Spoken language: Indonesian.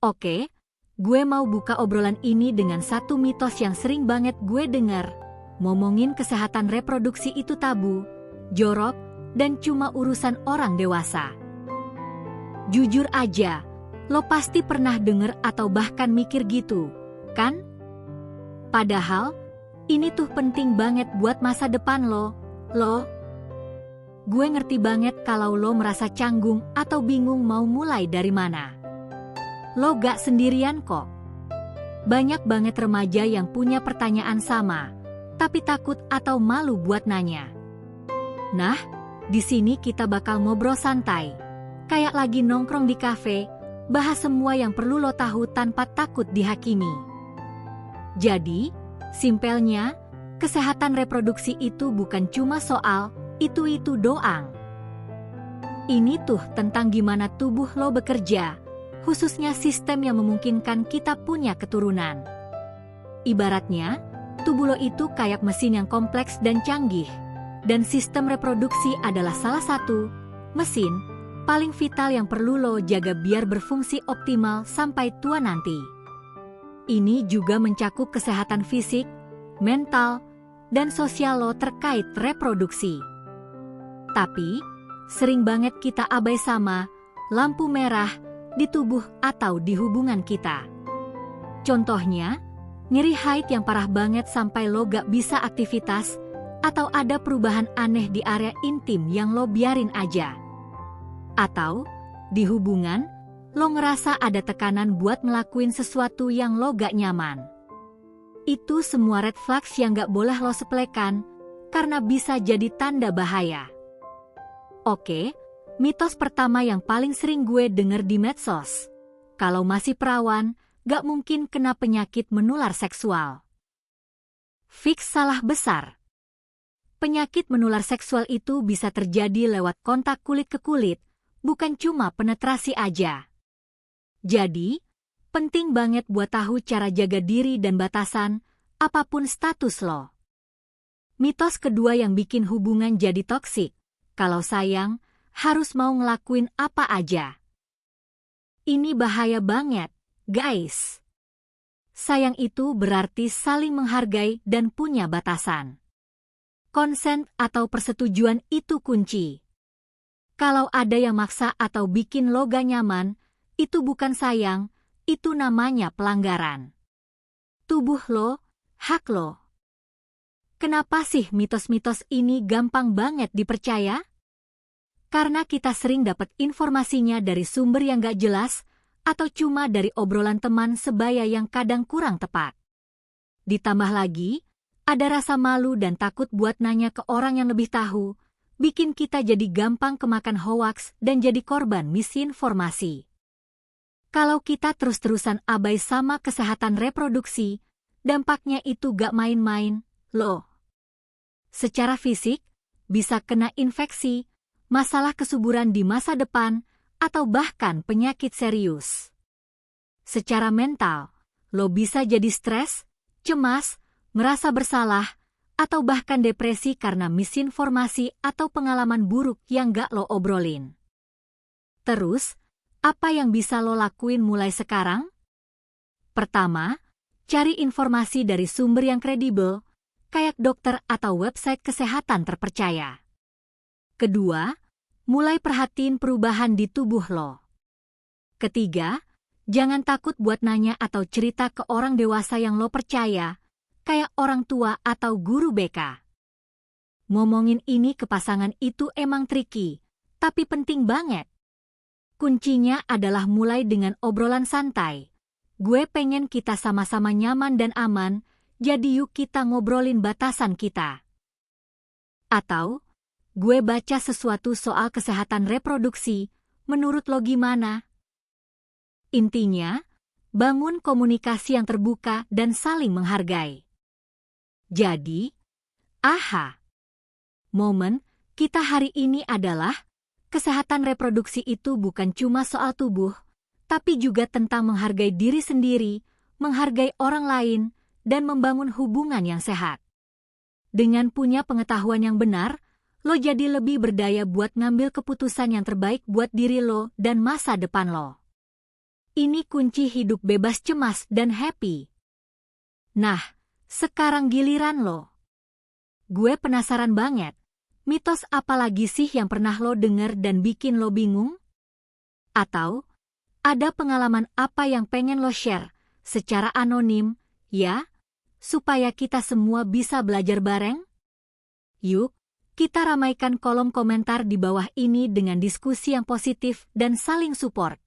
Oke, gue mau buka obrolan ini dengan satu mitos yang sering banget gue dengar. Ngomongin kesehatan reproduksi itu tabu, jorok, dan cuma urusan orang dewasa. Jujur aja, lo pasti pernah denger atau bahkan mikir gitu, kan? Padahal, ini tuh penting banget buat masa depan lo. Gue ngerti banget kalau lo merasa canggung atau bingung mau mulai dari mana. Lo gak sendirian kok. Banyak banget remaja yang punya pertanyaan sama, tapi takut atau malu buat nanya. Nah, di sini kita bakal ngobrol santai, kayak lagi nongkrong di kafe, bahas semua yang perlu lo tahu tanpa takut dihakimi. Jadi, simpelnya, kesehatan reproduksi itu bukan cuma soal itu doang. Ini tuh tentang gimana tubuh lo bekerja, khususnya sistem yang memungkinkan kita punya keturunan. Ibaratnya, tubuh lo itu kayak mesin yang kompleks dan canggih, dan sistem reproduksi adalah salah satu mesin paling vital yang perlu lo jaga biar berfungsi optimal sampai tua nanti. Ini juga mencakup kesehatan fisik, mental, dan sosial lo terkait reproduksi. Tapi, sering banget kita abai sama lampu merah di tubuh atau di hubungan kita. Contohnya, nyeri haid yang parah banget sampai lo gak bisa aktivitas, atau ada perubahan aneh di area intim yang lo biarin aja. Atau, di hubungan, lo ngerasa ada tekanan buat ngelakuin sesuatu yang lo gak nyaman. Itu semua red flags yang gak boleh lo sepelekan, karena bisa jadi tanda bahaya. Oke, mitos pertama yang paling sering gue denger di medsos. Kalau masih perawan, gak mungkin kena penyakit menular seksual. Fix salah besar. Penyakit menular seksual itu bisa terjadi lewat kontak kulit ke kulit, bukan cuma penetrasi aja. Jadi, penting banget buat tahu cara jaga diri dan batasan, apapun status lo. Mitos kedua yang bikin hubungan jadi toksik. Kalau sayang, harus mau ngelakuin apa aja. Ini bahaya banget, guys. Sayang itu berarti saling menghargai dan punya batasan. Konsen atau persetujuan itu kunci. Kalau ada yang maksa atau bikin lo gak nyaman, itu bukan sayang, itu namanya pelanggaran. Tubuh lo, hak lo. Kenapa sih mitos-mitos ini gampang banget dipercaya? Karena kita sering dapat informasinya dari sumber yang gak jelas, atau cuma dari obrolan teman sebaya yang kadang kurang tepat. Ditambah lagi, ada rasa malu dan takut buat nanya ke orang yang lebih tahu, bikin kita jadi gampang kemakan hoaks dan jadi korban misinformasi. Kalau kita terus-terusan abai sama kesehatan reproduksi, dampaknya itu gak main-main, loh. Secara fisik, bisa kena infeksi, masalah kesuburan di masa depan, atau bahkan penyakit serius. Secara mental, lo bisa jadi stres, cemas, merasa bersalah, atau bahkan depresi karena misinformasi atau pengalaman buruk yang gak lo obrolin. Terus, apa yang bisa lo lakuin mulai sekarang? Pertama, cari informasi dari sumber yang kredibel, kayak dokter atau website kesehatan terpercaya. Kedua, mulai perhatiin perubahan di tubuh lo. Ketiga, jangan takut buat nanya atau cerita ke orang dewasa yang lo percaya, kayak orang tua atau guru BK. Ngomongin ini ke pasangan itu emang tricky, tapi penting banget. Kuncinya adalah mulai dengan obrolan santai. Gue pengen kita sama-sama nyaman dan aman, jadi yuk kita ngobrolin batasan kita. Atau, gue baca sesuatu soal kesehatan reproduksi, menurut lo gimana? Intinya, bangun komunikasi yang terbuka dan saling menghargai. Jadi, momen kita hari ini adalah kesehatan reproduksi itu bukan cuma soal tubuh, tapi juga tentang menghargai diri sendiri, menghargai orang lain, dan membangun hubungan yang sehat. Dengan punya pengetahuan yang benar, lo jadi lebih berdaya buat ngambil keputusan yang terbaik buat diri lo dan masa depan lo. Ini kunci hidup bebas cemas dan happy. Nah, sekarang giliran lo. Gue penasaran banget, mitos apa lagi sih yang pernah lo denger dan bikin lo bingung? Atau, ada pengalaman apa yang pengen lo share secara anonim, ya? Supaya kita semua bisa belajar bareng? Yuk, kita ramaikan kolom komentar di bawah ini dengan diskusi yang positif dan saling support.